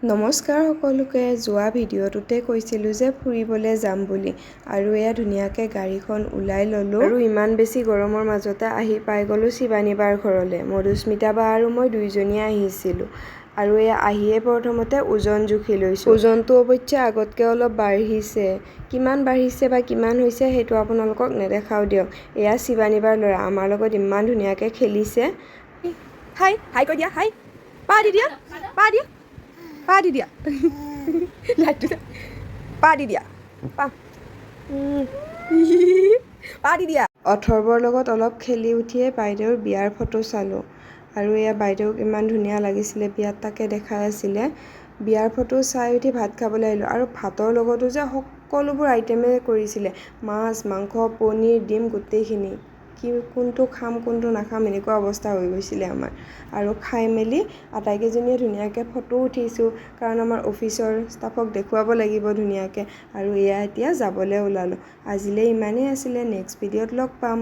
নমস্কাৰ সকলোকে। যোৱা ভিডিঅ'টোতে কৈছিলোঁ যে ফুৰিবলৈ যাম বুলি, আৰু এয়া ধুনীয়াকৈ গাড়ীখন ওলাই ল'লোঁ আৰু ইমান বেছি গৰমৰ মাজতে আহি পাই গ'লোঁ শিৱানী বাৰ ঘৰলৈ। মধুস্মিতা বা আৰু মই দুইজনীয়ে আহিছিলোঁ আৰু এয়া আহিয়ে প্ৰথমতে ওজন জুখি লৈছোঁ। ওজনটো অৱশ্যে আগতকৈ অলপ বাঢ়িছে। কিমান বাঢ়িছে বা কিমান হৈছে সেইটো আপোনালোকক নেদেখাওঁ দিয়ক। এয়া শিৱানী বাৰ ল'ৰা আমাৰ লগত ইমান ধুনীয়াকৈ খেলিছে। হাই হাই কৈ দিয়া, হাই পা দি দিয়া, পা দিয়া, পা দি দিয়া, পা দি দিয়া, পা পা দি দিয়া। অথৰ্বৰ লগত অলপ খেলি উঠিয়ে বাইদেউৰ বিয়াৰ ফটো চালোঁ আৰু এয়া বাইদেউক ইমান ধুনীয়া লাগিছিলে বিয়াত, তাকে দেখাই আছিলে। বিয়াৰ ফটো চাই উঠি ভাত খাবলৈ আহিলোঁ আৰু ভাতৰ লগতো যে সকলোবোৰ আইটেমেই কৰিছিলে, মাছ মাংস পনীৰ ডিম গোটেইখিনি। কোনটো খাম কোনটো নাখাম এনেকুৱা অৱস্থা হৈ গৈছিলে আমাৰ। আৰু খাই মেলি আটাইকেইজনীয়ে ধুনীয়াকৈ ফটো উঠিছোঁ, কাৰণ আমাৰ অফিচৰ ষ্টাফক দেখুৱাব লাগিব ধুনীয়াকৈ। আৰু এয়া এতিয়া যাবলৈ ওলালোঁ। আজিলৈ ইমানেই আছিলে, নেক্সট ভিডিঅ'ত লগ পাম।